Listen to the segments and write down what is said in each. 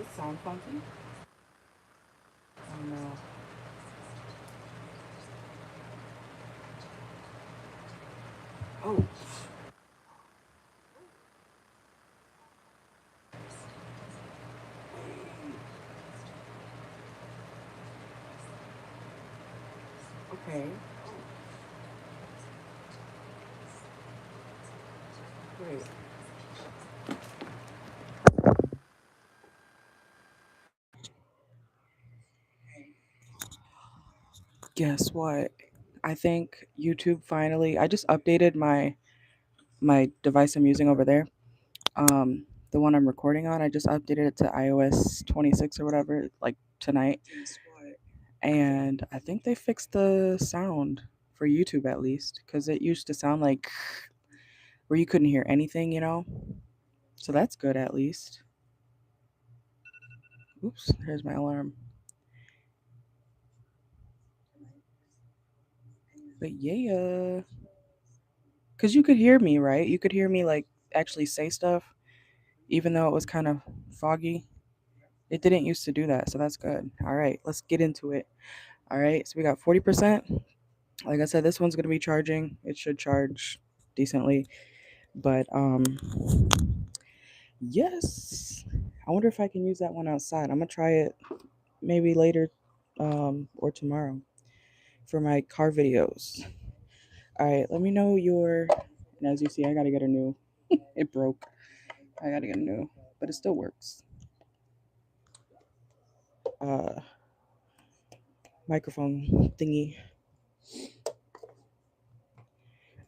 Does this sound funky? Oh no. Oh. Okay. Great. Guess what? I think YouTube finally. I just updated my device I'm using over there. The one I'm recording on. I just updated it to iOS 26 or whatever, like tonight. And I think they fixed the sound for YouTube at least, because it used to sound like where you couldn't hear anything, you know. So that's good at least. Oops, here's my alarm. But yeah, because you could hear me, right? You could hear me like actually say stuff, even though it was kind of foggy. It didn't used to do that, so that's good. All right, let's get into it. All right, so we got 40%. Like I said, this one's gonna be charging. It should charge decently, but yes. I wonder if I can use that one outside. I'm gonna try it maybe later, or tomorrow for my car videos. All right, let me know your. And as you see, I gotta get a new. It broke. I gotta get a new, but it still works. Uh, Microphone thingy.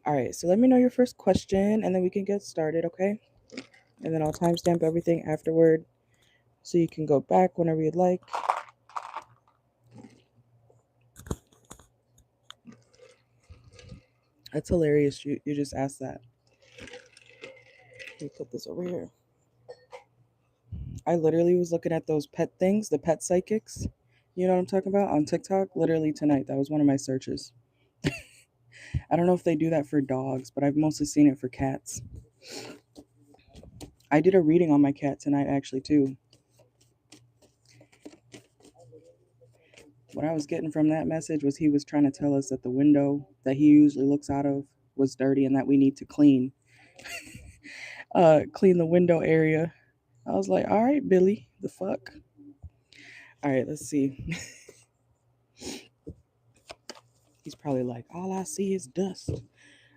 All right, so let me know your first question, and then we can get started, okay? And then I'll timestamp everything afterward, so you can go back whenever you'd like. That's hilarious. You just asked that. Let me put this over here. I literally was looking at those pet things, the pet psychics. You know what I'm talking about? On TikTok, literally tonight. That was one of my searches. I don't know if they do that for dogs, but I've mostly seen it for cats. I did a reading on my cat tonight, actually, too. What I was getting from that message was he was trying to tell us that the window that he usually looks out of was dirty and that we need to clean the window area. I was like, all right, Billy, the fuck. All right, let's see. He's probably like, all I see is dust.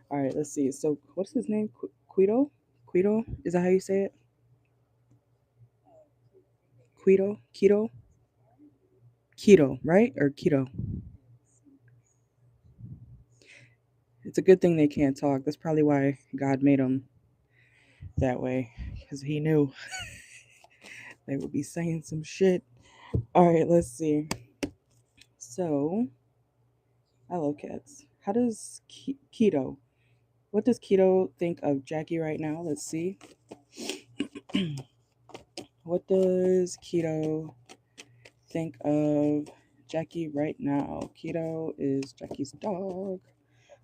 All right, let's see. So, what's his name? Quito? Quito? Is that how you say it? Quito? Keto? Keto, right? Or keto? It's a good thing they can't talk. That's probably why God made them that way, because He knew they would be saying some shit. All right, let's see. So, I love cats. How does Keto? What does Keto think of Jackie right now? Let's see. What does Keto think of Jackie right now? Keto is Jackie's dog.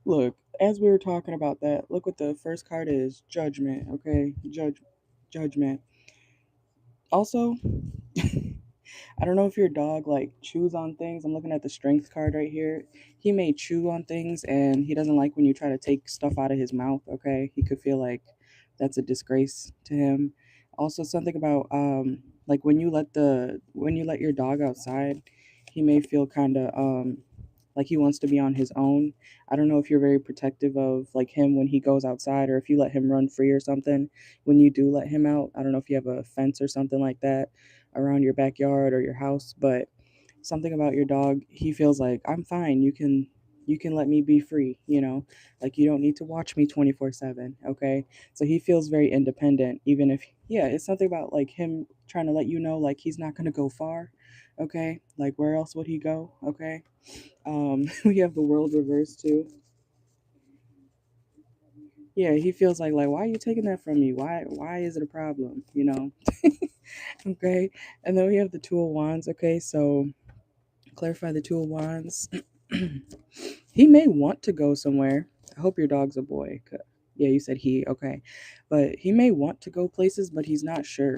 Look, as we were talking about that, look what the first card is. Judgment, okay? Judgment. Also, I don't know if your dog like chews on things. I'm looking at the strength card right here. He may chew on things and he doesn't like when you try to take stuff out of his mouth, okay? He could feel like that's a disgrace to him. Also something about like when you let your dog outside, he may feel kind of like he wants to be on his own. I don't know if you're very protective of like him when he goes outside or if you let him run free or something when you do let him out. I don't know if you have a fence or something like that around your backyard or your house, but something about your dog, he feels like I'm fine. You can let me be free, you know? Like you don't need to watch me 24/7, okay? So he feels very independent even if yeah, it's something about like him trying to let you know like he's not going to go far, okay? Like where else would he go, okay? We have the world reversed too. Yeah, he feels like why are you taking that from me? Why is it a problem, you know? Okay. And then we have the two of wands, okay? So clarify the two of wands. He may want to go somewhere. I hope your dog's a boy. Yeah, you said he, okay. But he may want to go places, but he's not sure.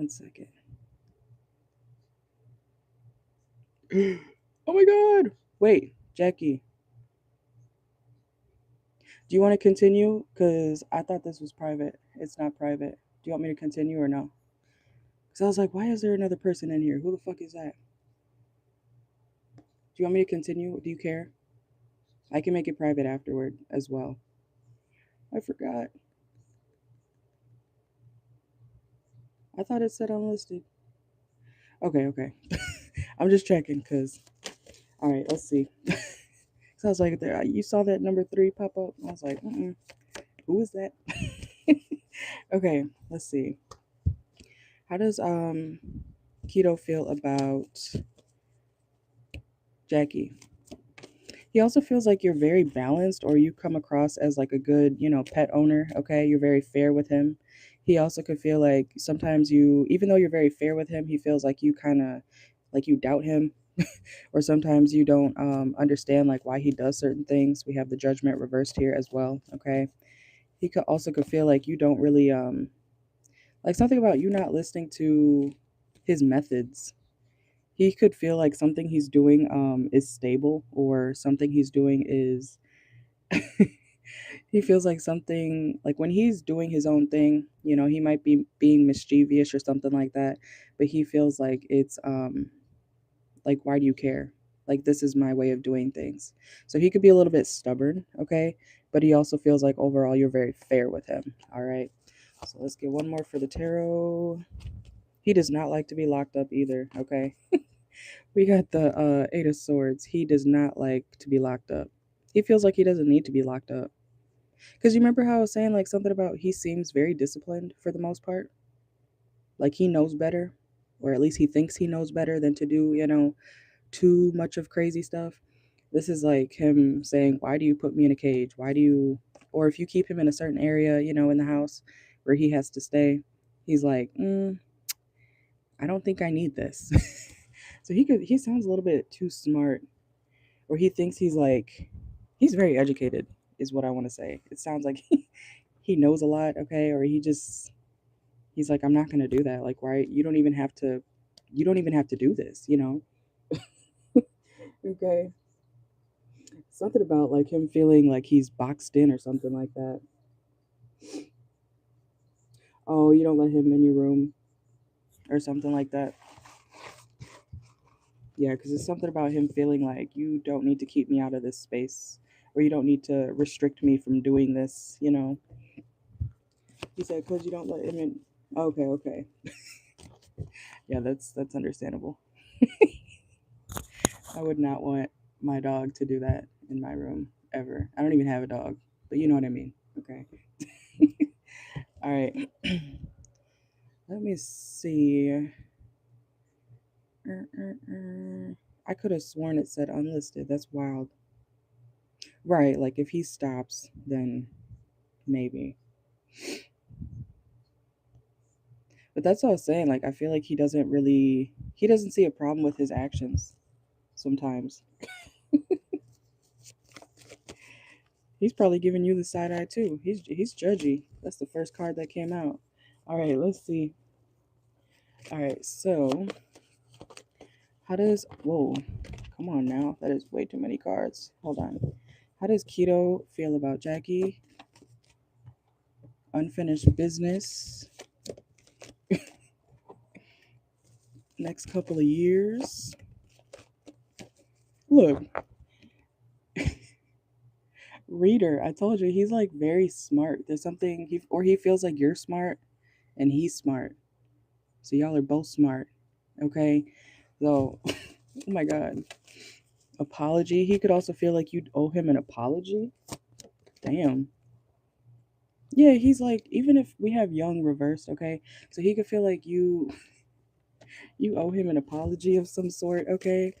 1 second. Oh my god. Wait, Jackie. Do you want to continue? Because I thought this was private. It's not private. Do you want me to continue or no? Because I was like, why is there another person in here? Who the fuck is that? Do you want me to continue? Do you care? I can make it private afterward as well. I forgot. I thought it said unlisted. Okay. I'm just checking because, all right, let's see. So I was like, there, you saw that number 3 pop up? I was like, who is that? Okay, let's see. How does Keto feel about Jackie? He also feels like you're very balanced, or you come across as like a good, pet owner. Okay, you're very fair with him. He also could feel like sometimes you, even though you're very fair with him, he feels like you kind of like you doubt him, or sometimes you don't understand like why he does certain things. We have the judgment reversed here as well. Okay, he could feel like you don't really like something about you not listening to his methods. He could feel like something he's doing is stable, or something he's doing is he feels like something like when he's doing his own thing, he might be being mischievous or something like that, but he feels like it's like, why do you care? Like, this is my way of doing things. So he could be a little bit stubborn, okay? But he also feels like overall you're very fair with him. All right. So let's get one more for the tarot. He does not like to be locked up either, okay? We got the 8 of Swords. He does not like to be locked up. He feels like he doesn't need to be locked up. Because you remember how I was saying, like, something about he seems very disciplined for the most part? Like, he knows better, or at least he thinks he knows better than to do, too much of crazy stuff. This is like him saying, why do you put me in a cage? Why do you, or if you keep him in a certain area, in the house where he has to stay, he's like, I don't think I need this. So he sounds a little bit too smart, or he thinks he's very educated, is what I want to say. It sounds like he knows a lot, okay, or he's like, I'm not gonna do that. Like, why you don't even have to do this. Okay. Something about like him feeling like he's boxed in or something like that. Oh, you don't let him in your room or something like that. Yeah, because it's something about him feeling like you don't need to keep me out of this space, or you don't need to restrict me from doing this. He said, because you don't let him in. Okay. Yeah, that's understandable. I would not want my dog to do that in my room ever. I don't even have a dog, but you know what I mean. Okay. All right. Let me see. I could have sworn it said unlisted. That's wild. Right, like if he stops, then maybe. But that's what I was saying. Like I feel like he doesn't see a problem with his actions sometimes. He's probably giving you the side eye too. He's judgy. That's the first card that came out. All right, let's see. All right, so how does whoa, come on now. That is way too many cards. Hold on. How does Keto feel about Jackie? Unfinished business. Next couple of years. Look, reader, I told you he's like very smart. There's something he feels like you're smart and he's smart. So y'all are both smart. Okay? So, oh my god. Apology. He could also feel like you'd owe him an apology. Damn. Yeah, he's like, even if we have young reversed, okay? So he could feel like you owe him an apology of some sort, okay?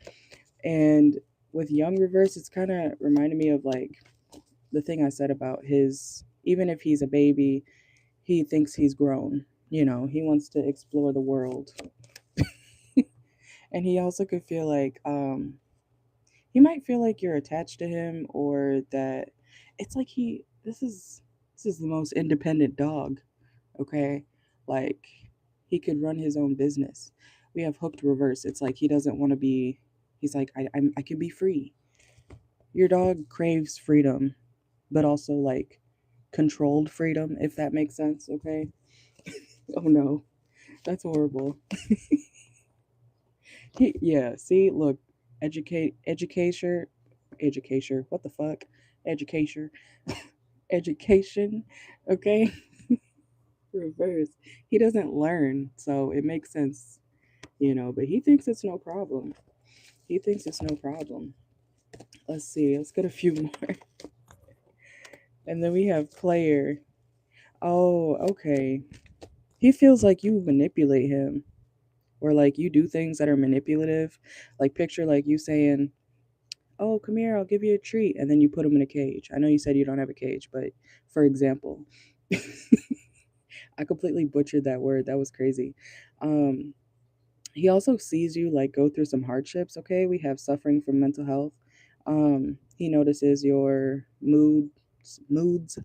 And with young reverse, it's kind of reminded me of like the thing I said about his, even if he's a baby, he thinks he's grown. He wants to explore the world. And he also could feel like he might feel like you're attached to him, or that it's like this is the most independent dog, okay? Like He could run his own business. We have hooked reverse. It's like he doesn't want to be. He's like, I can be free. Your dog craves freedom, but also like controlled freedom, if that makes sense. Okay. Oh no, that's horrible. Yeah. See, look, education. What the fuck, education, education. Okay. Reverse. He doesn't learn, so it makes sense, but he thinks it's no problem. He thinks it's no problem. Let's see. Let's get a few more. And then we have player. Oh, okay. He feels like you manipulate him, or like you do things that are manipulative. Like picture like you saying, "Oh, come here, I'll give you a treat," and then you put him in a cage. I know you said you don't have a cage, but for example, I completely butchered that word. That was crazy. Um, he also sees you like go through some hardships. Okay, we have suffering from mental health. He notices your moods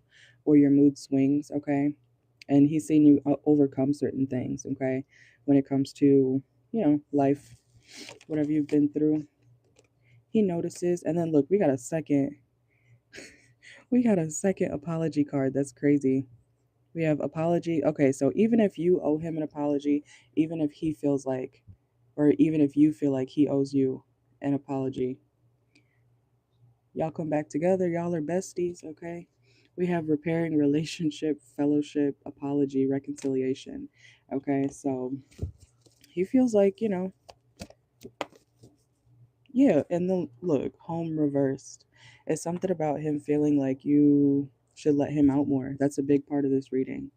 or your mood swings. Okay, and he's seen you overcome certain things. Okay, when it comes to life, whatever you've been through, he notices. And then look, we got a second apology card. That's crazy. We have apology. Okay, so even if you owe him an apology, even if he feels like, or even if you feel like he owes you an apology, y'all come back together. Y'all are besties, okay? We have repairing relationship, fellowship, apology, reconciliation. Okay, so he feels like, yeah, and then look, home reversed. It's something about him feeling like you should let him out more. That's a big part of this reading.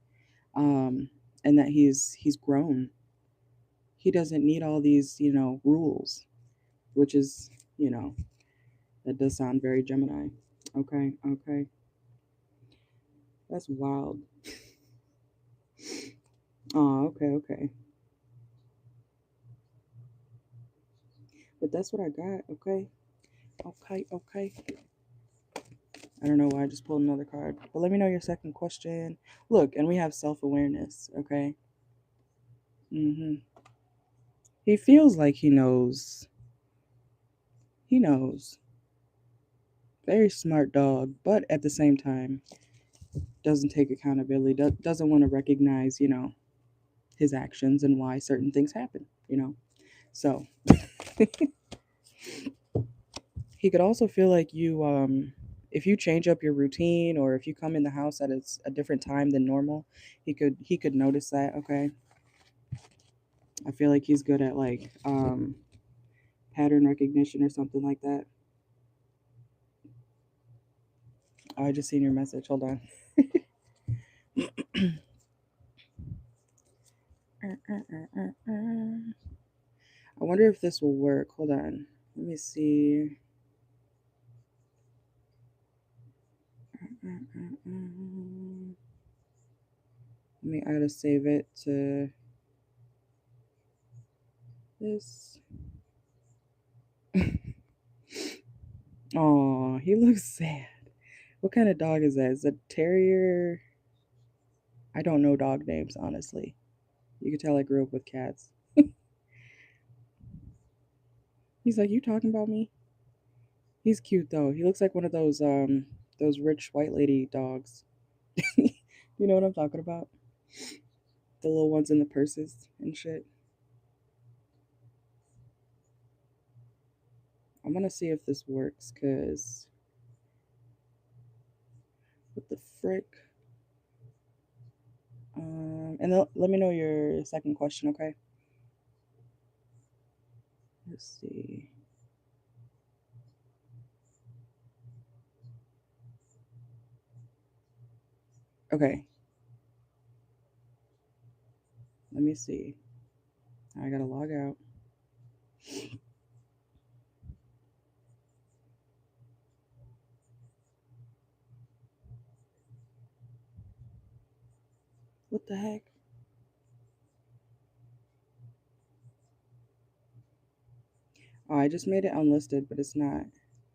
Um, and that he's grown. He doesn't need all these, rules, which is, that does sound very Gemini. Okay, okay. That's wild. Oh, okay, okay. But that's what I got, okay? Okay, okay. I don't know why I just pulled another card. But let me know your second question. Look, and we have self-awareness, okay? Mhm. He feels like he knows. He knows. Very smart dog, but at the same time doesn't take accountability. Doesn't want to recognize, his actions and why certain things happen. So, he could also feel like if you change up your routine or if you come in the house at a different time than normal, he could notice that. Okay, I feel like he's good at like pattern recognition or something like that. Oh, I just seen your message. Hold on. I wonder if this will work. Hold on. Let me see. I gotta save it to this. Oh, he looks sad. What kind of dog is that? Is it a terrier? I don't know dog names, honestly. You can tell I grew up with cats. He's like, "You talking about me?" He's cute though. He looks like one of those rich white lady dogs. You know what I'm talking about? The little ones in the purses and shit. I'm gonna see if this works, cause what the frick? And let me know your second question, okay? Let's see. Okay, let me see. I gotta log out. What the heck? Oh, I just made it unlisted, but it's not.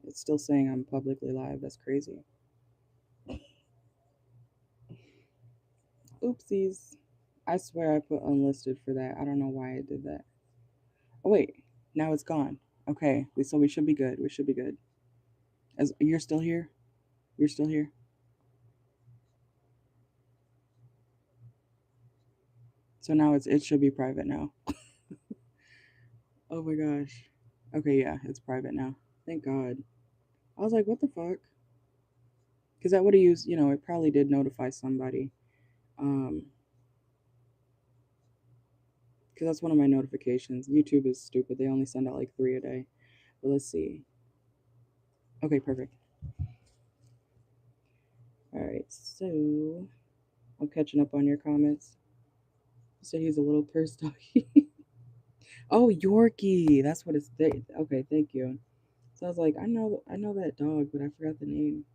It's still saying I'm publicly live. That's crazy. Oopsies. I swear I put unlisted for that. I don't know why I did that. Oh wait, now it's gone. Okay, so we should be good. We should be good. As you're still here? You're still here? So now it should be private now. Oh my gosh. Okay, yeah, it's private now. Thank God. I was like, what the fuck? Because that would have used, it probably did notify somebody. Because that's one of my notifications. YouTube is stupid. They only send out like 3 a day. But let's see. Okay, perfect. All right, so I'm catching up on your comments. You said he's a little purse doggy. Oh, Yorkie. That's what it's. Okay, thank you. So I was like, I know that dog, but I forgot the name.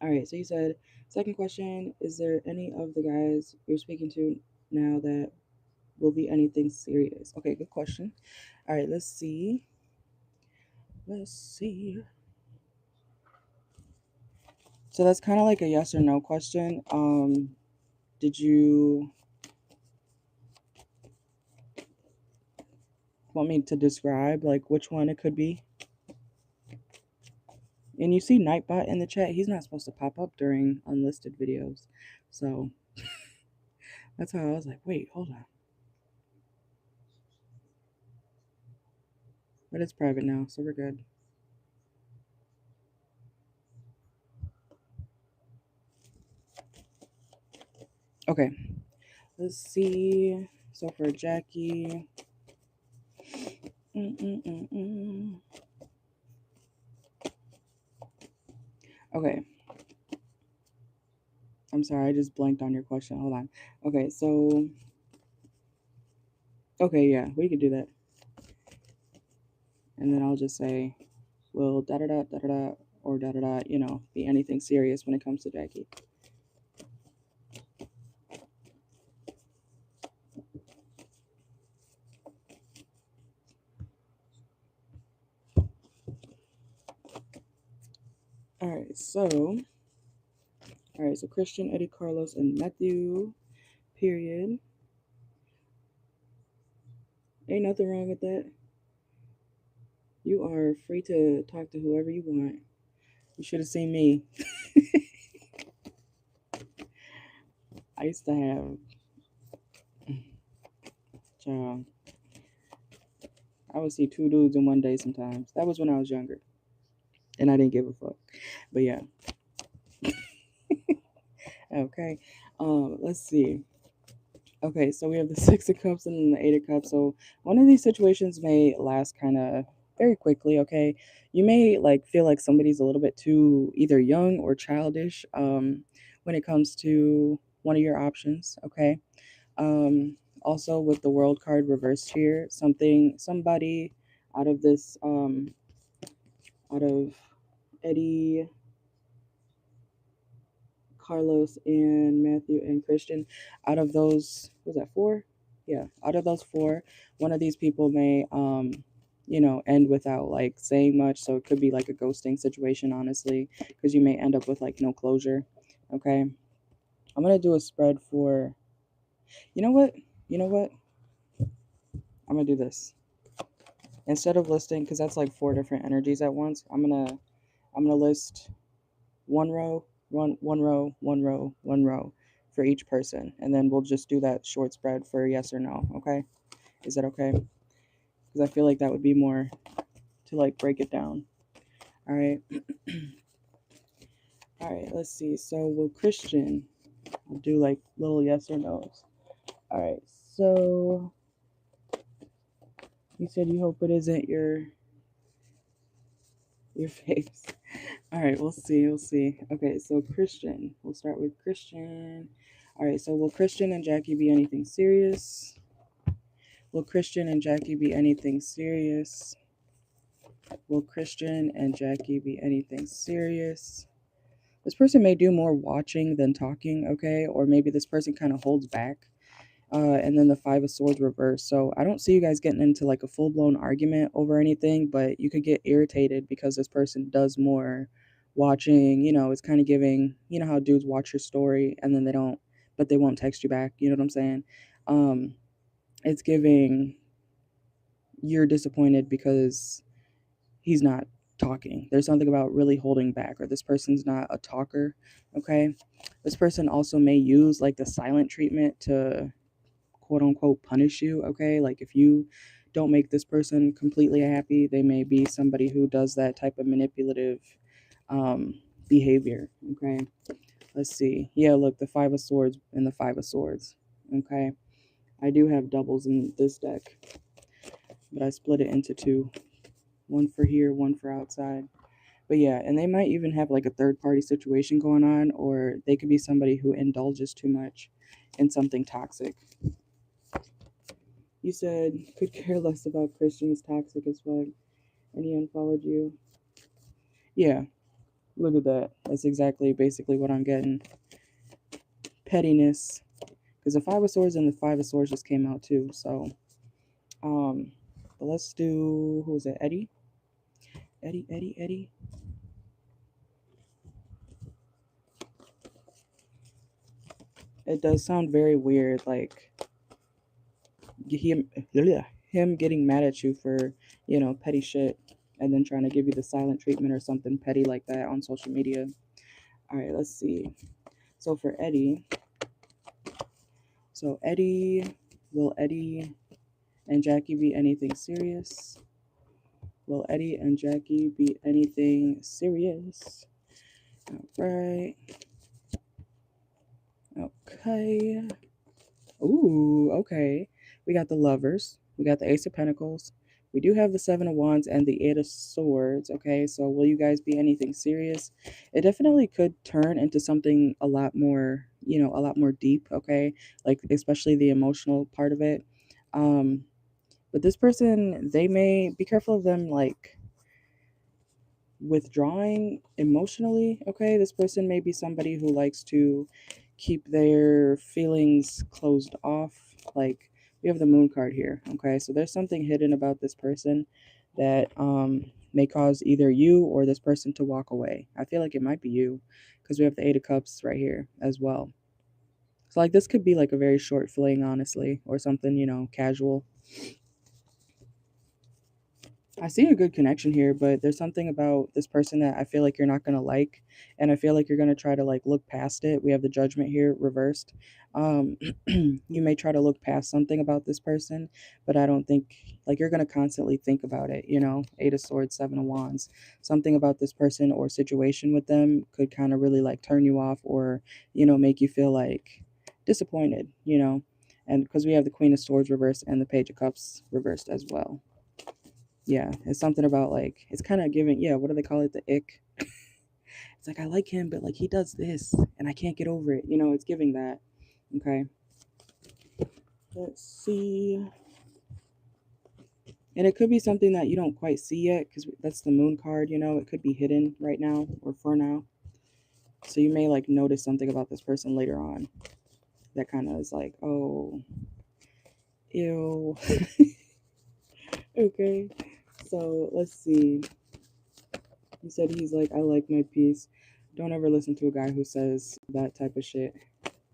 All right, so you said, second question, is there any of the guys you're speaking to now that will be anything serious? Okay, good question. All right, let's see. Let's see. So that's kind of like a yes or no question. Did you want me to describe like which one it could be? And you see Nightbot in the chat. He's not supposed to pop up during unlisted videos. So that's how I was like, wait, hold on. But it's private now, so we're good. Okay, let's see. So for Jaqui. Okay. I'm sorry, I just blanked on your question. Hold on. Okay, so. Okay, yeah, we could do that. And then I'll just say, will da da da da da or da da da, be anything serious when it comes to Jaqui. Alright, so Christian, Eddie, Carlos, and Matthew, period. Ain't nothing wrong with that. You are free to talk to whoever you want. You should have seen me. I used to have, child, I would see 2 dudes in one day sometimes. That was when I was younger. And I didn't give a fuck. But yeah. Okay. Let's see. Okay, so we have the Six of Cups and then the Eight of Cups. So one of these situations may last kind of very quickly. Okay, you may like feel like somebody's a little bit too either young or childish when it comes to one of your options. Okay. Also with the World card reversed here, somebody out of this out of Eddie, Carlos, and Matthew and Christian, out of those, was that 4? Yeah, out of those 4, one of these people may end without like saying much. So it could be like a ghosting situation, honestly, because you may end up with like no closure. Okay. I'm gonna do a spread for, you know what? You know what? I'm gonna do this. Instead of listing, because that's like 4 different energies at once, I'm gonna list one row, one row, one row, one row for each person, and then we'll just do that short spread for yes or no. Okay, is that okay? Because I feel like that would be more to like break it down. All right. All right, let's see. So will Christian, we'll do like little yes or no's. All right, so you said you hope it isn't your face. All right, we'll see. We'll see. Okay, so Christian. We'll start with Christian. All right, so will Christian and Jaqui be anything serious? Will Christian and Jaqui be anything serious? Will Christian and Jaqui be anything serious? This person may do more watching than talking, okay? Or maybe this person kind of holds back. And then the Five of Swords reverse. So I don't see you guys getting into like a full-blown argument over anything, but you could get irritated because this person does more watching. It's kind of giving, how dudes watch your story and then they don't but they won't text you back. You know what I'm saying? It's giving you're disappointed because he's not talking. There's something about really holding back, or this person's not a talker. Okay. This person also may use like the silent treatment to quote unquote punish you. Okay. Like if you don't make this person completely happy, they may be somebody who does that type of manipulative behavior. Okay. Let's see. Yeah, look, the Five of Swords and the Five of Swords. Okay. I do have doubles in this deck, but I split it into two. One for here, one for outside. But yeah, and they might even have like a third party situation going on, or they could be somebody who indulges too much in something toxic. You said could care less about Christians, toxic as fuck, and he unfollowed you. Yeah, look at that. That's exactly basically what I'm getting. Pettiness. Because the Five of Swords and the Five of Swords just came out too. So, but let's do, who is it? Eddie? Eddie. It does sound very weird, like him getting mad at you for, petty shit, and then trying to give you the silent treatment or something petty like that on social media. All right, let's see. So for Eddie, will Eddie and Jackie be anything serious? Will Eddie and Jackie be anything serious? All right. Okay. Ooh, okay. We got the Lovers. We got the Ace of Pentacles. We do have the Seven of Wands and the Eight of Swords. Okay, so will you guys be anything serious? It definitely could turn into something a lot more, a lot more deep. Okay, like especially the emotional part of it. But this person, they may be careful of them, like withdrawing emotionally. Okay, this person may be somebody who likes to keep their feelings closed off. Like we have the Moon card here. Okay, so there's something hidden about this person that may cause either you or this person to walk away. I feel like it might be you because we have the Eight of Cups right here as well. So like this could be like a very short fling, honestly, or something, casual. I see a good connection here, but there's something about this person that I feel like you're not going to like. And I feel like you're going to try to like look past it. We have the Judgment here reversed. You may try to look past something about this person, but I don't think like you're going to constantly think about it. Eight of Swords, Seven of Wands. Something about this person or situation with them could kind of really like turn you off or, make you feel like disappointed. And because we have the Queen of Swords reversed and the Page of Cups reversed as well. Yeah, it's something about like it's kind of giving, yeah, what do they call it? The ick. It's like I like him, but like he does this and I can't get over it. It's giving that. Okay. Let's see. And it could be something that you don't quite see yet because that's the Moon card, it could be hidden right now or for now. So you may like notice something about this person later on that kind of is like, oh, ew. Okay. So let's see. He said he's like, I like my peace. Don't ever listen to a guy who says that type of shit.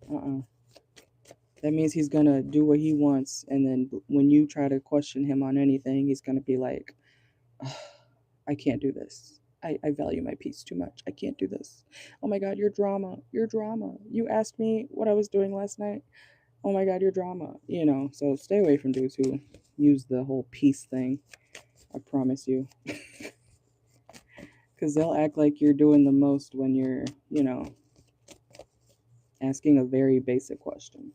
That means he's gonna do what he wants, and then when you try to question him on anything, he's gonna be like, I can't do this. I value my peace too much. I can't do this. Oh my God, your drama. Your drama. You asked me what I was doing last night. Oh my God, your drama. So stay away from dudes who use the whole peace thing. I promise you. Because they'll act like you're doing the most when you're, asking a very basic question.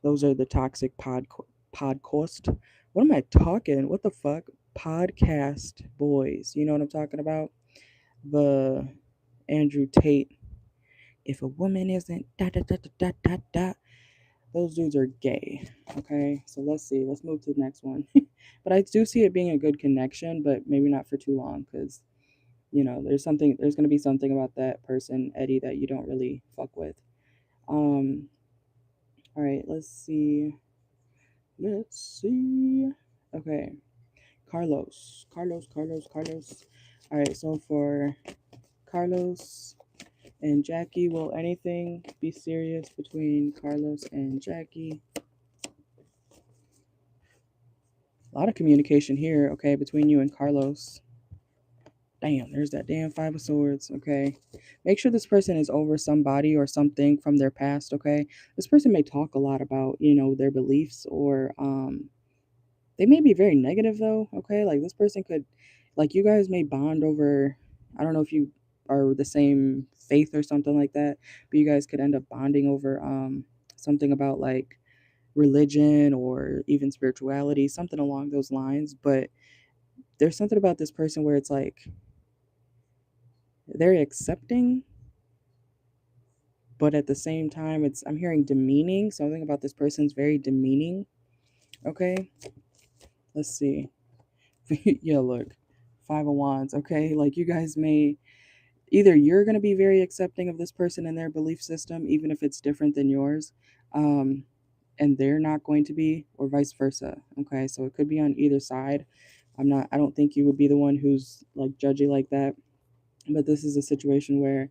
Those are the toxic podcast. What am I talking? What the fuck? Podcast boys. You know what I'm talking about? The Andrew Tate. If a woman isn't da da da da da da da, those dudes are gay. Okay, so let's see. Let's move to the next one. But I do see it being a good connection, but maybe not for too long because there's going to be something about that person, Eddie, that you don't really fuck with. All right, let's see. Okay, Carlos. All right, so for Carlos, and Jaqui. Will anything be serious between Carlos and Jaqui? A lot of communication here, okay, between you and Carlos. Damn, there's that damn Five of Swords, okay? Make sure this person is over somebody or something from their past, okay? This person may talk a lot about, their beliefs or they may be very negative though, okay? Like this person could like you guys may bond over I don't know if you are the same faith or something like that, but you guys could end up bonding over something about like religion or even spirituality, something along those lines, but there's something about this person where it's like they're accepting, but at the same time I'm hearing demeaning. Something about this person's very demeaning. Okay, let's see. Yeah, look, Five of Wands. Okay, like you guys may either you're going to be very accepting of this person and their belief system even if it's different than yours, um and they're not going to be, or vice versa. Okay, so it could be on either side. I don't think you would be the one who's like judgy like that, but this is a situation where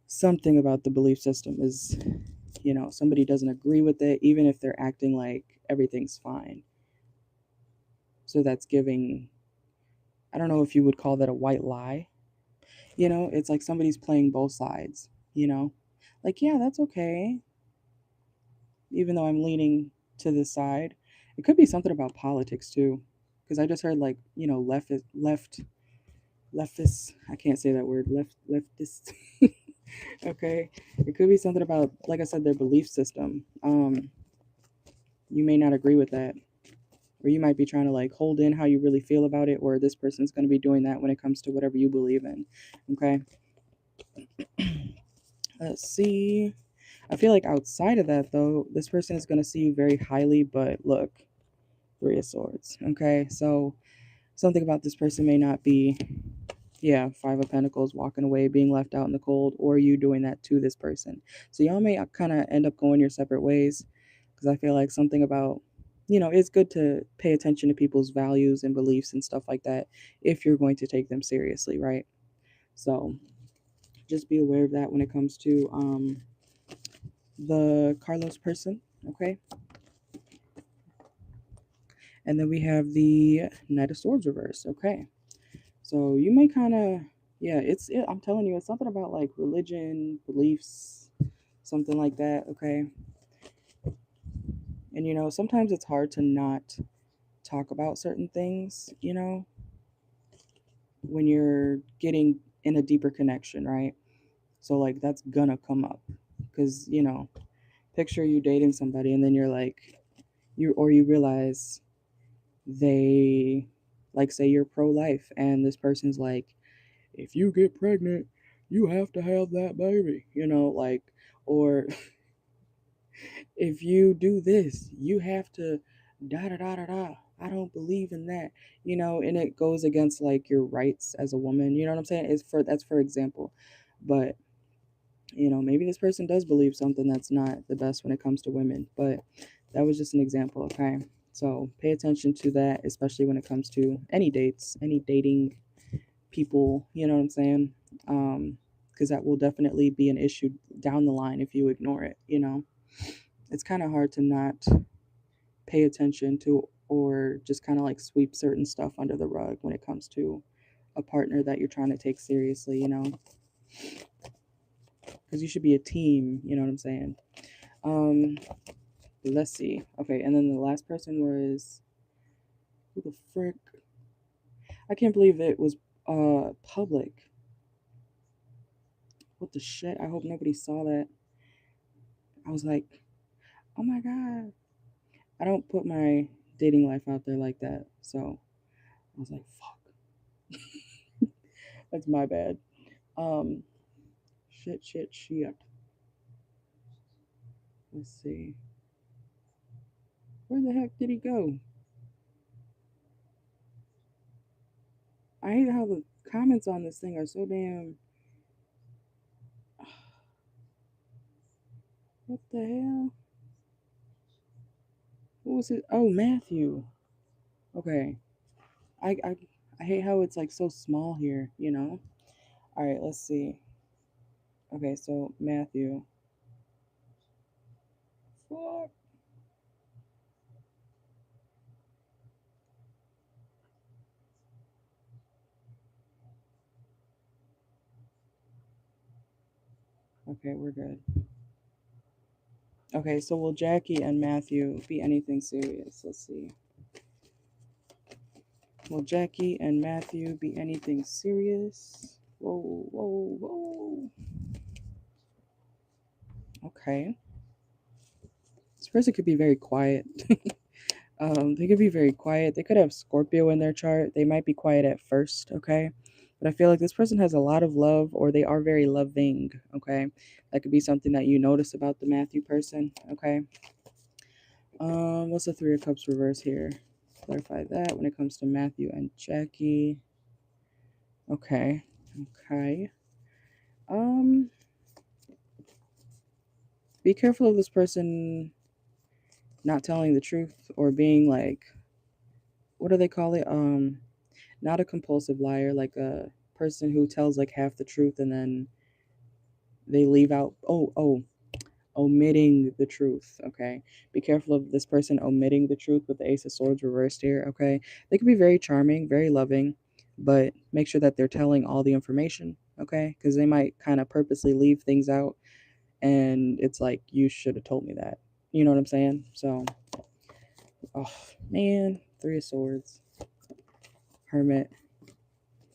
something about the belief system is, somebody doesn't agree with it, even if they're acting like everything's fine. So that's giving, I don't know if you would call that a white lie. It's like somebody's playing both sides, like, yeah, that's okay, even though I'm leaning to this side. It could be something about politics too, because I just heard like, leftist. I can't say that word. Leftist. Okay, it could be something about, like I said, their belief system. You may not agree with that, or you might be trying to like hold in how you really feel about it, or this person's going to be doing that when it comes to whatever you believe in. Okay, let's see. I feel like outside of that though, this person is going to see you very highly, but look, Three of Swords. Okay, so something about this person may not be, yeah, Five of Pentacles, walking away, being left out in the cold, or you doing that to this person. So y'all may kind of end up going your separate ways, because I feel like something about, it's good to pay attention to people's values and beliefs and stuff like that if you're going to take them seriously, right? So just be aware of that when it comes to the Carlos person, okay? And then we have the Knight of Swords reverse, okay? So you may kind of, yeah, I'm telling you, it's something about like religion, beliefs, something like that, okay? And sometimes it's hard to not talk about certain things, when you're getting in a deeper connection, right? So like that's gonna come up because, picture you dating somebody and then you're like, you realize they, like, say you're pro-life and this person's like, if you get pregnant, you have to have that baby, like, or if you do this, you have to da da da da da. I don't believe in that, and it goes against like your rights as a woman. You know what I'm saying? That's for example, but maybe this person does believe something that's not the best when it comes to women, but that was just an example, okay? So pay attention to that, especially when it comes to any dates, any dating people, you know what I'm saying? Because that will definitely be an issue down the line if you ignore it, It's kind of hard to not pay attention to or just kind of like sweep certain stuff under the rug when it comes to a partner that you're trying to take seriously, because you should be a team, you know what I'm saying? Um, let's see. Okay, and then the last person was who the frick? I can't believe it was public. What the shit? I hope nobody saw that. I was like, oh my god. I don't put my dating life out there like that. So I was like, fuck. That's my bad. Um shit. Let's see. Where the heck did he go? I hate how the comments on this thing are so damn. What the hell? What was it? Oh, Matthew. Okay. I I I hate how it's like so small here, All right, let's see. Okay, so Matthew. Fuck. Okay, we're good. Okay, so will Jackie and Matthew be anything serious? Let's see. Will Jackie and Matthew be anything serious? Whoa, whoa, whoa. Okay. This person could be very quiet. They could be very quiet. They could have Scorpio in their chart. They might be quiet at first, okay? But I feel like this person has a lot of love or they are very loving, okay? That could be something that you notice about the Matthew person, okay? What's the Three of Cups reverse here? Clarify that when it comes to Matthew and Jackie. Okay. Okay. Um, be careful of this person not telling the truth or being like, what do they call it? Not a compulsive liar, like a person who tells like half the truth and then they leave out omitting the truth. Okay, be careful of this person omitting the truth with the Ace of Swords reversed here. Okay, they can be very charming, very loving, but make sure that they're telling all the information. Okay, because they might kind of purposely leave things out and it's like you should have told me that, you know what I'm saying? So oh man, Three of Swords, Hermit.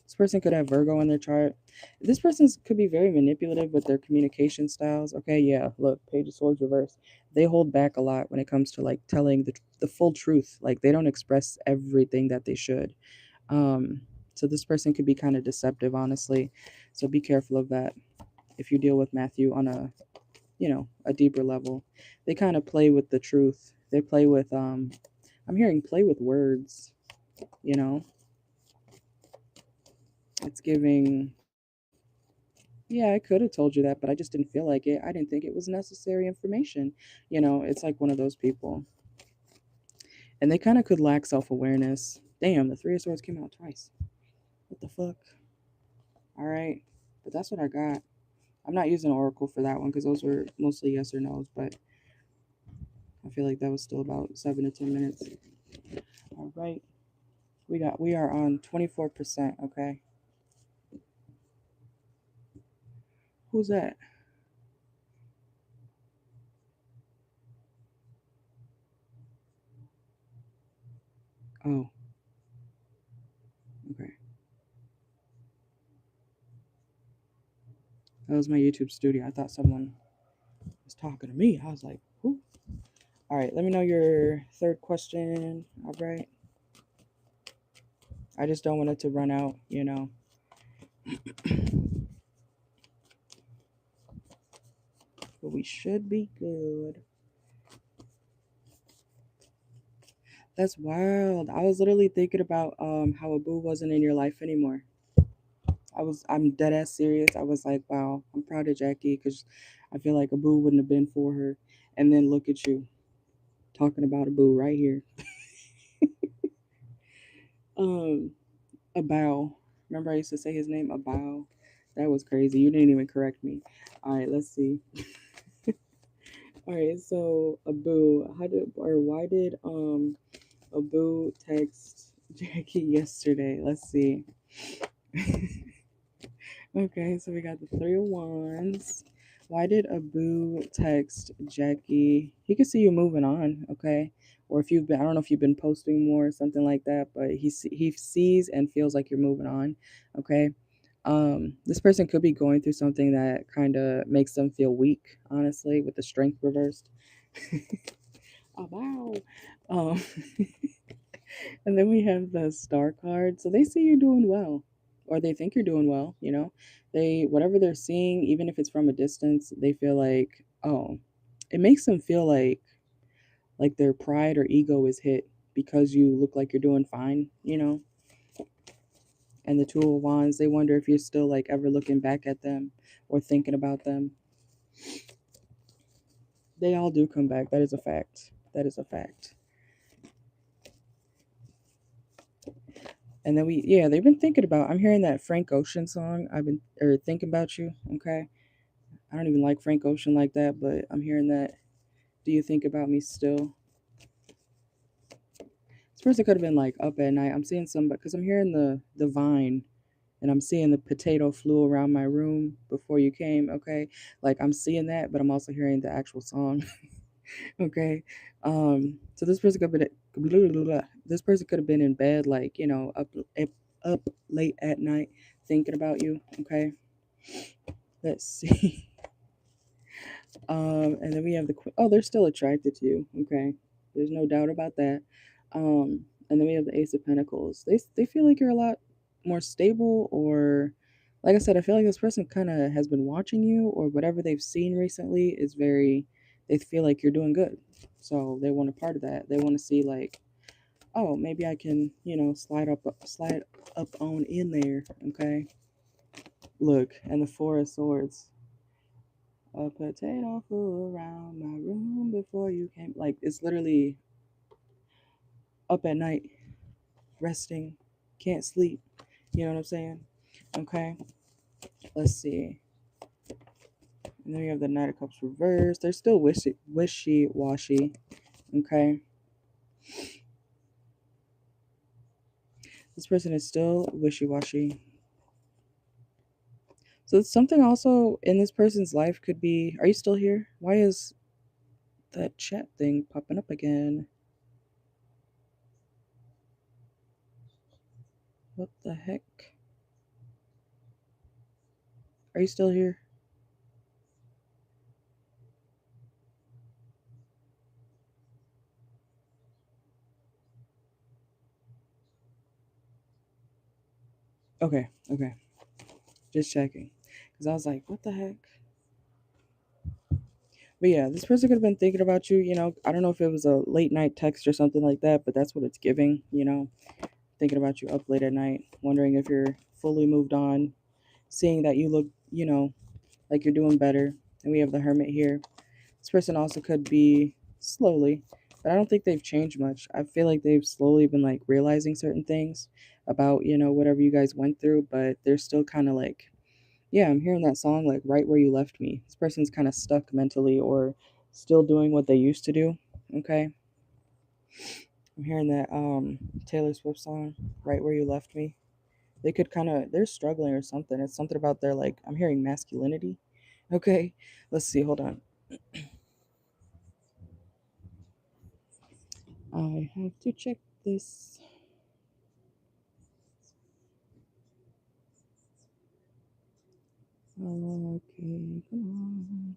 This person could have Virgo in their chart. This person could be very manipulative with their communication styles. Okay, yeah, look, Page of Swords reverse. They hold back a lot when it comes to like telling the full truth. Like they don't express everything that they should. Um, so this person could be kind of deceptive, honestly. So be careful of that if you deal with Matthew on a, you know, a deeper level. They kind of play with the truth. They play with I'm hearing play with words, you know. It's giving, yeah, I could have told you that, but I just didn't feel like it. I didn't think it was necessary information. You know, it's like one of those people. And they kind of could lack self awareness. Damn, the Three of Swords came out twice. What the fuck? All right. But that's what I got. I'm not using Oracle for that one because those were mostly yes or no's, but I feel like that was still about 7 to 10 minutes. All right. We are on 24%, okay? Who's that? Oh, okay. That was my YouTube studio. I thought someone was talking to me. I was like, who? All right, let me know your third question. All right. I just don't want it to run out, you know. But we should be good. That's wild. I was literally thinking about how Abu wasn't in your life anymore. I'm dead ass serious. I was like, wow, I'm proud of Jackie because I feel like Abu wouldn't have been for her. And then look at you talking about Abu right here. Um, Abao. Remember I used to say his name, Abao? That was crazy. You didn't even correct me. All right, let's see. All right, so Abu, why did Abu text Jackie yesterday? Let's see. Okay, so we got the Three of Wands. Why did Abu text Jackie? He could see you moving on, okay? Or if you've been, I don't know if you've been posting more or something like that, but he sees and feels like you're moving on, okay? This person could be going through something that kind of makes them feel weak, honestly, with the strength reversed. Oh wow. Um, and then we have the star card. So they see you're doing well, or they think you're doing well, you know. They whatever they're seeing, even if it's from a distance, they feel like, oh, it makes them feel like their pride or ego is hit because you look like you're doing fine, you know. And the Two of Wands, they wonder if you're still like ever looking back at them or thinking about them. They all do come back. That is a fact. That is a fact. And then yeah, they've been thinking about, I'm hearing that Frank Ocean song. I've been, or thinking about you, okay? I don't even like Frank Ocean like that, but I'm hearing that. Do you think about me still? This person could have been like up at night. I'm seeing some, because I'm hearing the vine, and I'm seeing the potato flew around my room before you came. Okay, like I'm seeing that, but I'm also hearing the actual song. Okay, so this person could have been this person could have been in bed, like up late at night thinking about you. Okay, let's see. And then we have the oh, they're still attracted to you. Okay, there's no doubt about that. And then we have the Ace of Pentacles. They feel like you're a lot more stable, or like I said, I feel like this person kind of has been watching you, or whatever they've seen recently is very. They feel like you're doing good, so they want a part of that. They want to see like, oh, maybe I can, slide up on in there. Okay, look, and the Four of Swords. A potato flew around my room before you came. Like, it's literally up at night, resting, can't sleep. You know what I'm saying? Okay, let's see. And then we have the Knight of Cups reversed. They're still wishy washy. Okay, this person is still wishy washy. So it's something also in this person's life could be. Are you still here? Why is that chat thing popping up again? What the heck? Are you still here? Okay, okay. Just checking. Because I was like, what the heck? But yeah, this person could have been thinking about you. I don't know if it was a late night text or something like that, but that's what it's giving. Thinking about you up late at night, wondering if you're fully moved on, seeing that you look, like you're doing better. And we have the Hermit here. This person also could be slowly, but I don't think they've changed much. I feel like they've slowly been like realizing certain things about, whatever you guys went through, but they're still kind of like, yeah, I'm hearing that song like right where you left me. This person's kind of stuck mentally, or still doing what they used to do. Okay. I'm hearing that Taylor Swift song, Right Where You Left Me. They could they're struggling or something. It's something about their, like, I'm hearing masculinity. Okay. Let's see, hold on. I have to check this. Okay, come on.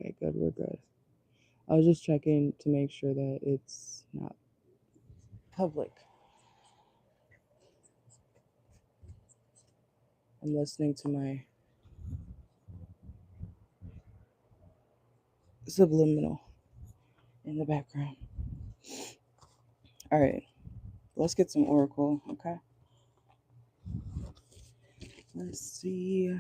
Okay, good, we're good. I was just checking to make sure that it's not public. I'm listening to my subliminal in the background. All right, let's get some oracle. Okay, let's see.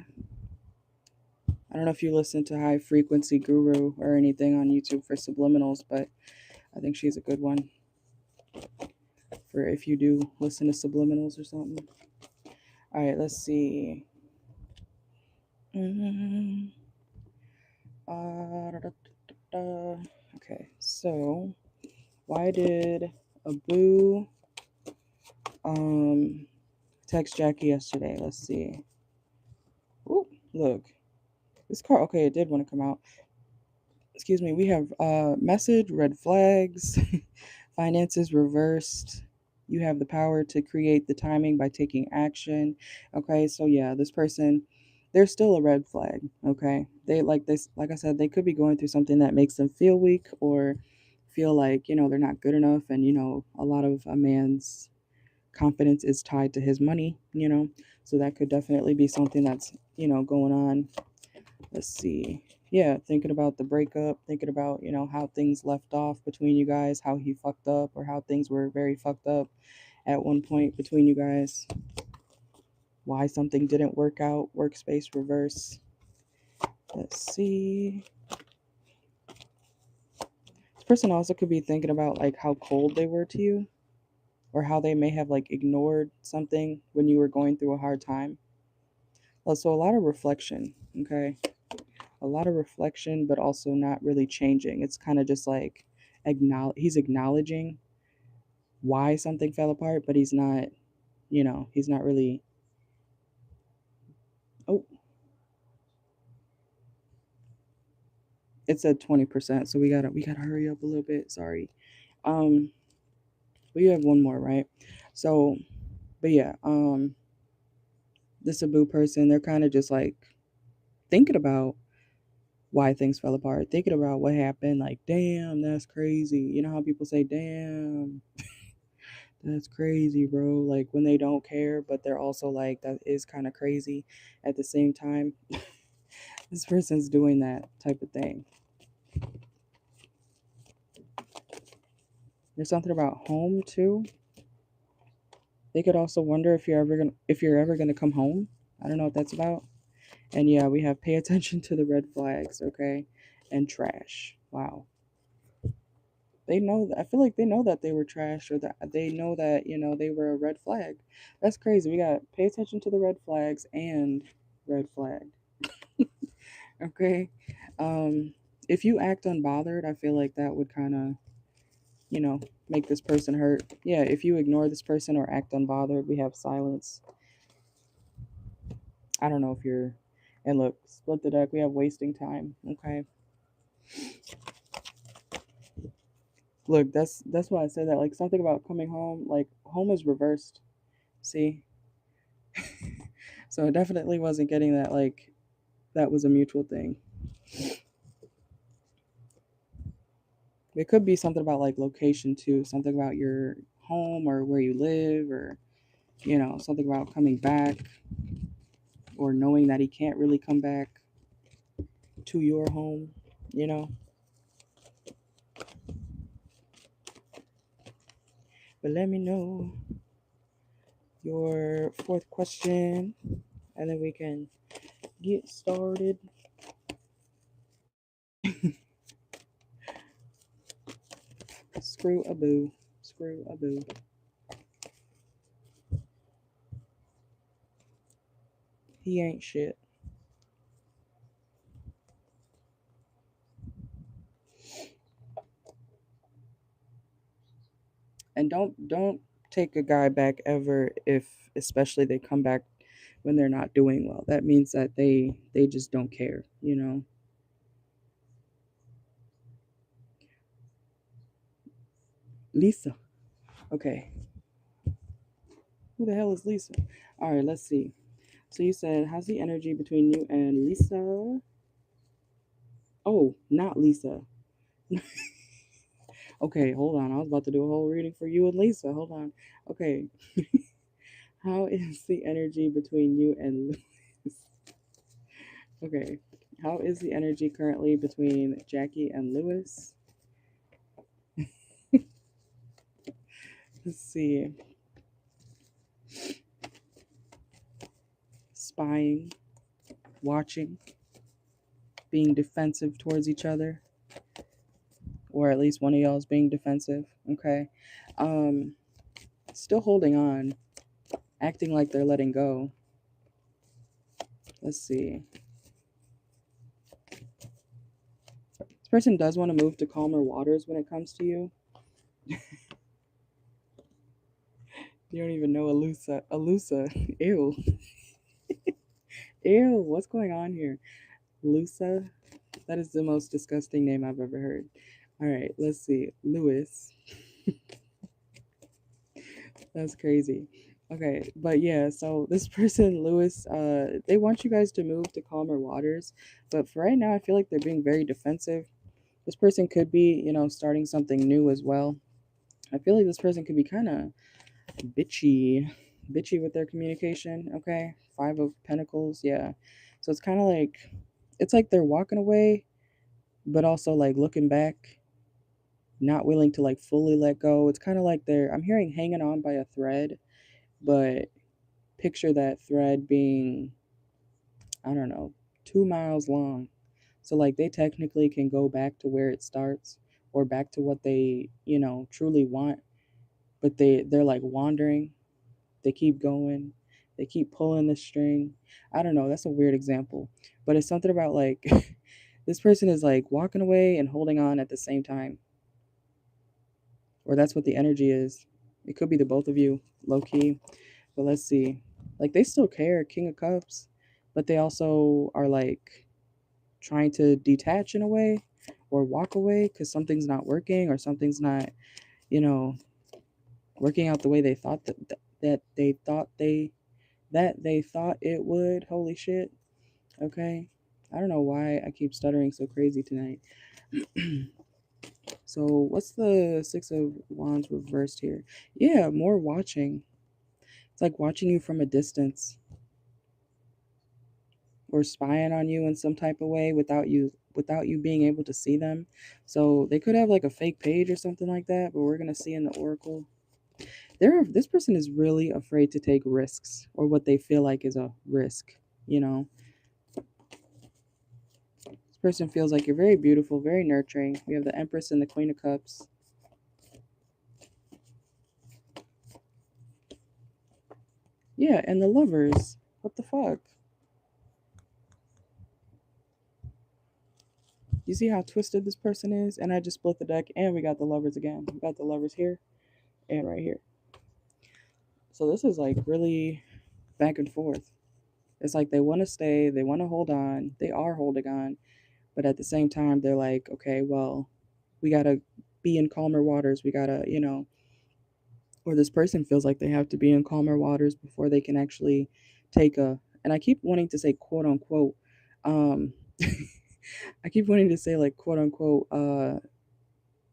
I don't know if you listen to High Frequency Guru or anything on YouTube for subliminals, but I think she's a good one for if you do listen to subliminals or something. All right, let's see. Okay, so why did Abu text Jackie yesterday? Let's see. Ooh, look. This card, okay, it did want to come out. Excuse me. We have message, red flags, finances reversed. You have the power to create the timing by taking action. Okay, so yeah, this person, they're still a red flag. Okay, they like this, like I said, they could be going through something that makes them feel weak, or feel like they're not good enough, and a lot of a man's confidence is tied to his money. So that could definitely be something that's going on. Let's see. Yeah, thinking about the breakup, thinking about, how things left off between you guys, how he fucked up, or how things were very fucked up at one point between you guys, why something didn't work out, workspace reverse. Let's see. This person also could be thinking about like how cold they were to you. or how they may have like ignored something when you were going through a hard time. Well, so a lot of reflection, okay? A lot of reflection, but also not really changing. It's kind of just like he's acknowledging why something fell apart, but he's not, he's not really. Oh, it's at 20%, so we gotta hurry up a little bit. Sorry. Um, we have one more, right? So, but yeah, this Abu person, they're kind of just like thinking about why things fell apart, thinking about what happened. Like, damn, that's crazy. You know how people say, damn, that's crazy, bro. Like when they don't care, but they're also like, that is kind of crazy at the same time. This person's doing that type of thing. There's something about home too. They could also wonder if you're ever gonna come home. I don't know what that's about. And yeah, we have pay attention to the red flags, okay? And trash. Wow. They know that, I feel like they know that they were trash, or that they know that, they were a red flag. That's crazy. We got pay attention to the red flags and red flag. Okay. Um if you act unbothered, I feel like that would kind of, make this person hurt. Yeah, if you ignore this person or act unbothered, we have silence. I don't know if you're, and look, split the deck, we have wasting time. Okay. Look, that's why I said that. Like something about coming home, like home is reversed. See? So I definitely wasn't getting that like that was a mutual thing. It could be something about like location too, something about your home or where you live, or something about coming back, or knowing that he can't really come back to your home, you know. But let me know your fourth question, and then we can get started. Screw a boo. Screw a boo. He ain't shit. And don't take a guy back ever, if especially they come back when they're not doing well. That means that they just don't care, Lisa. Okay. Who the hell is Lisa? All right, let's see. So you said, how's the energy between you and Lisa? Oh, not Lisa. Okay, hold on. I was about to do a whole reading for you and Lisa. Hold on. Okay. How is the energy between you and Lewis? Okay. How is the energy currently between Jackie and Lewis? Let's see. Spying, watching, being defensive towards each other, or at least one of y'all is being defensive. Okay. Um, Still holding on, acting like they're letting go. Let's see. This person does want to move to calmer waters when it comes to you. You don't even know Alusa. Alusa. Ew. Ew. What's going on here? Lusa? That is the most disgusting name I've ever heard. All right, let's see. Lewis. That's crazy. Okay, but yeah, so this person, Lewis, they want you guys to move to calmer waters. But for right now, I feel like they're being very defensive. This person could be, starting something new as well. I feel like this person could be kind of bitchy with their communication. Okay, Five of Pentacles, yeah. So it's kind of like, it's like they're walking away, but also like looking back, not willing to like fully let go. It's kind of like I'm hearing hanging on by a thread, but picture that thread being, I don't know, 2 miles long. So like they technically can go back to where it starts, or back to what they, truly want. but they're like wandering. They keep going. They keep pulling the string. I don't know. That's a weird example, but it's something about like this person is like walking away and holding on at the same time, or that's what the energy is. It could be the both of you, low key. But let's see. Like they still care, King of Cups, but they also are like trying to detach in a way or walk away because something's not working or something's not, you know, working out the way they thought that they thought they thought it would. Holy shit. Okay. I don't know why I keep stuttering so crazy tonight. So what's the Six of Wands reversed here? Yeah, more watching. It's like watching you from a distance or spying on you in some type of way without you being able to see them. So they could have like a fake page or something like that, but we're gonna see in the oracle. This person is really afraid to take risks or what they feel like is a risk, you know. This person feels like you're very beautiful, very nurturing. We have the Empress and the Queen of Cups. Yeah, and the Lovers. What the fuck? You see how twisted this person is? And I just split the deck and we got the Lovers again. We got the Lovers here and right here. So this is like really back and forth. It's like they want to stay, they want to hold on, they are holding on, but at the same time, they're like, okay, well, we got to be in calmer waters. We got to, you know, or this person feels like they have to be in calmer waters before they can actually take a, and I keep wanting to say quote unquote, um, I keep wanting to say like quote unquote,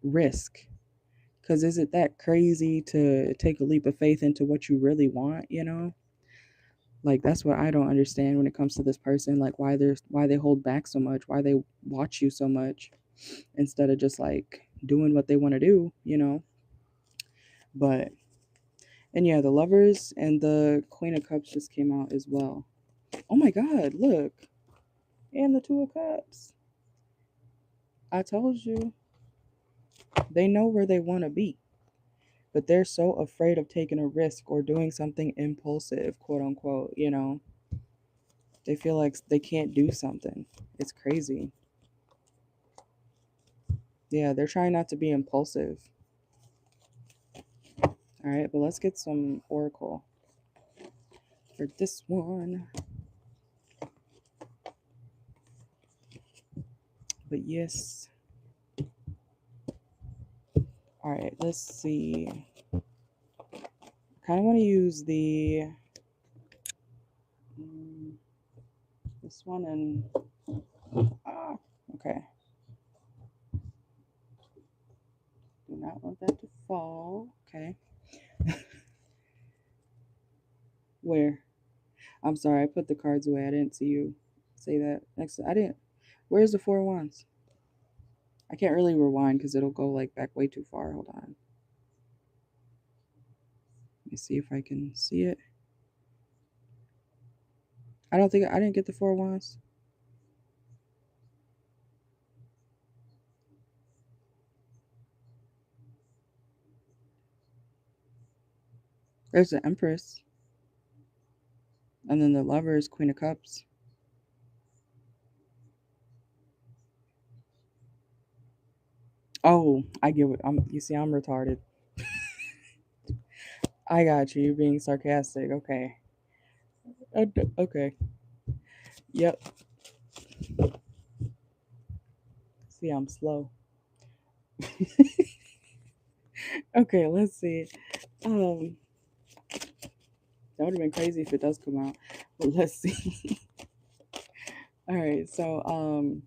risk. Because is it that crazy to take a leap of faith into what you really want, you know? Like that's what I don't understand when it comes to this person, like why they hold back so much, why they watch you so much instead of just like doing what they want to do, you know. But and yeah, the Lovers and the Queen of Cups just came out as well. Oh my god, look. And the Two of Cups. I told you. They know where they want to be, but they're so afraid of taking a risk or doing something impulsive, quote unquote, you know. They feel like they can't do something. It's crazy. Yeah, they're trying not to be impulsive. All right, but let's get some oracle for this one. But yes. All right, let's see. Kind of want to use this one and okay. Do not want that to fall. Okay. Where? I'm sorry, I put the cards away. I didn't see you say that. Next, I didn't. Where's the Four of Wands? I can't really rewind because it'll go like back way too far. Hold on. Let me see if I can see it. I don't think I didn't get the Four of Wands. There's the Empress. And then the Lovers, Queen of Cups. Oh, I get what you see, I'm retarded. I got you. You're being sarcastic. Okay. Okay. Yep. See, I'm slow. Okay, let's see. Um, that would have been crazy if it does come out. But let's see. All right, so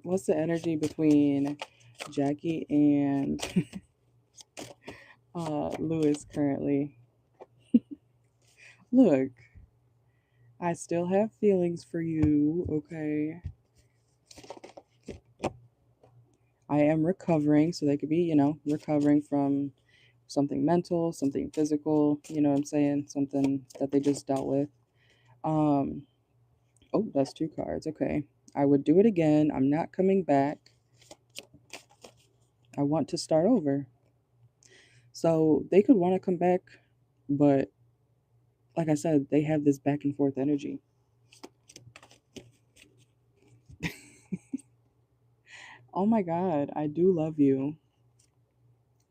what's the energy between Jaqui and Lewis currently? Look, I still have feelings for you, okay? I am recovering, so they could be, you know, recovering from something mental, something physical, you know what I'm saying? Something that they just dealt with. Um, oh, that's two cards. Okay. I would do it again. I'm not coming back. I want to start over. So they could want to come back, but like I said, they have this back and forth energy. Oh my God, I do love you.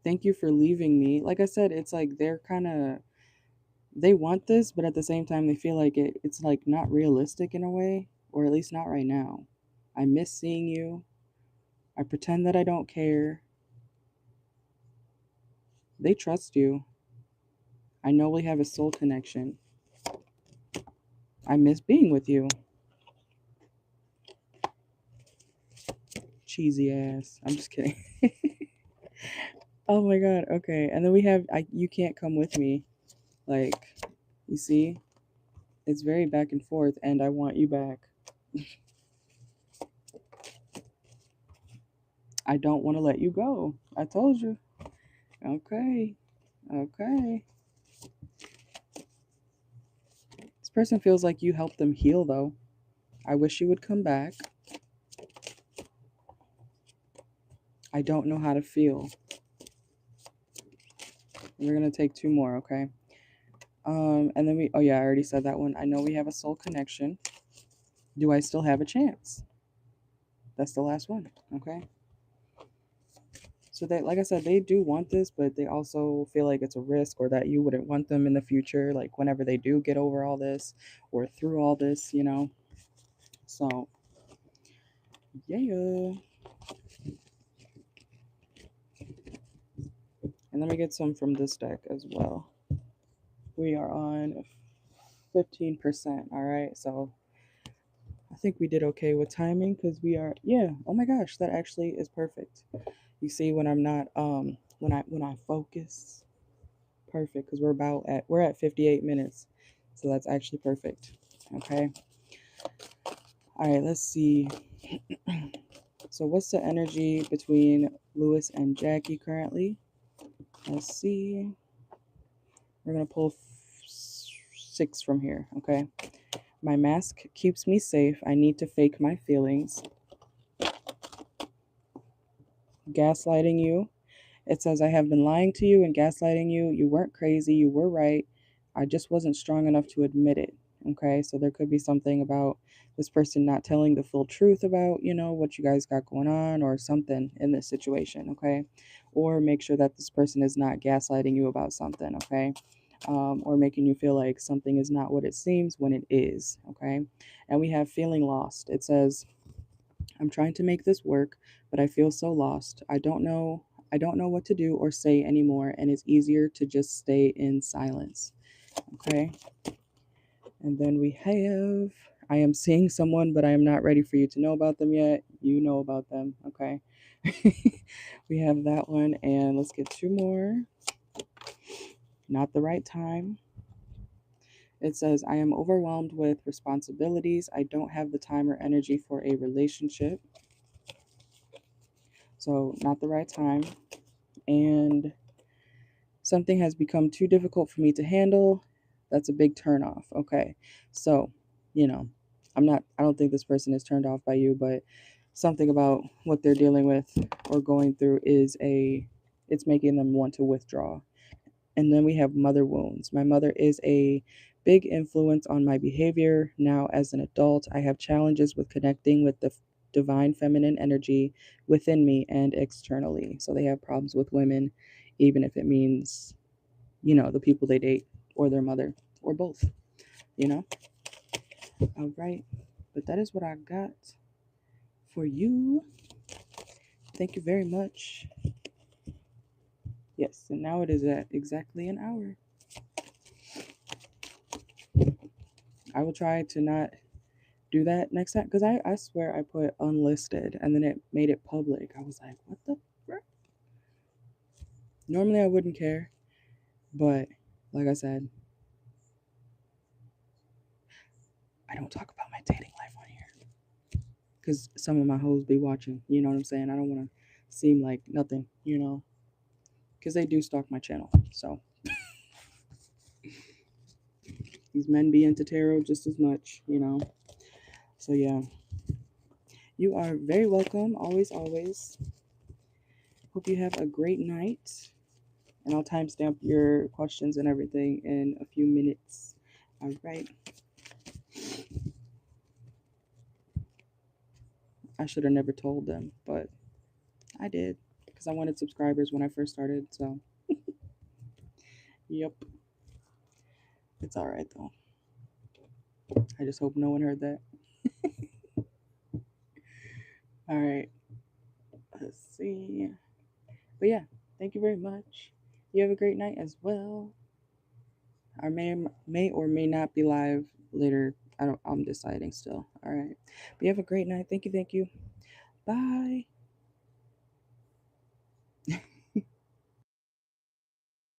Thank you for leaving me. Like I said, it's like they're kind of, they want this, but at the same time, they feel like it's like not realistic in a way, or at least not right now. I miss seeing you. I pretend that I don't care. They trust you. I know we have a soul connection. I miss being with you. Cheesy ass. I'm just kidding. Oh my God. Okay. And then we have you can't come with me. Like, you see? It's very back and forth, and I want you back. I don't want to let you go. I told you. Okay. Okay. This person feels like you helped them heal, though. I wish you would come back. I don't know how to feel. We're going to take 2 more, okay? And then oh yeah, I already said that one. I know we have a soul connection. Do I still have a chance? That's the last one, okay? So they, like I said, they do want this, but they also feel like it's a risk, or that you wouldn't want them in the future, like whenever they do get over all this or through all this, you know? So, yeah. And let me get some from this deck as well. We are on 15%, all right? So I think we did okay with timing, because we are, yeah, oh my gosh, that actually is perfect. You see, when I'm not, when I focus, perfect, because we're at 58 minutes. So that's actually perfect. Okay. All right, let's see. So what's the energy between Lewis and Jackie currently? Let's see. We're going to pull 6 from here, okay? My mask keeps me safe. I need to fake my feelings. Gaslighting you. It says, I have been lying to you and gaslighting you. You weren't crazy. You were right. I just wasn't strong enough to admit it. Okay, so there could be something about this person not telling the full truth about, you know, what you guys got going on, or something in this situation. Okay, or make sure that this person is not gaslighting you about something. Okay, or making you feel like something is not what it seems when it is. Okay, and we have feeling lost. It says, I'm trying to make this work, but I feel so lost. I don't know what to do or say anymore, and it's easier to just stay in silence. Okay? And then we have, I am seeing someone, but I am not ready for you to know about them yet. You know about them, okay? We have that one, and let's get 2 more. Not the right time. It says, I am overwhelmed with responsibilities. I don't have the time or energy for a relationship. So, not the right time. And something has become too difficult for me to handle. That's a big turnoff. Okay. So, you know, I don't think this person is turned off by you, but something about what they're dealing with or going through it's making them want to withdraw. And then we have mother wounds. My mother is a big influence on my behavior. Now, as an adult, I have challenges with connecting with the divine feminine energy within me and externally. So they have problems with women, even if it means, you know, the people they date, or their mother, or both, you know? All right. But that is what I got for you. Thank you very much. Yes, and now it is at exactly an hour. I will try to not do that next time, because I swear I put unlisted and then it made it public. I was like, what the frick? Normally I wouldn't care, but like I said, I don't talk about my dating life on here because some of my hoes be watching. You know what I'm saying? I don't want to seem like nothing, you know, because they do stalk my channel. So these men be into tarot just as much, you know. So yeah, you are very welcome. Always, always. Hope you have a great night. And I'll timestamp your questions and everything in a few minutes. All right. I should have never told them, but I did because I wanted subscribers when I first started. So, yep. It's all right though. I just hope no one heard that. All right. Let's see. But yeah, thank you very much. You have a great night as well. I may or may not be live later. I'm deciding still. All right. But you have a great night. Thank you. Bye.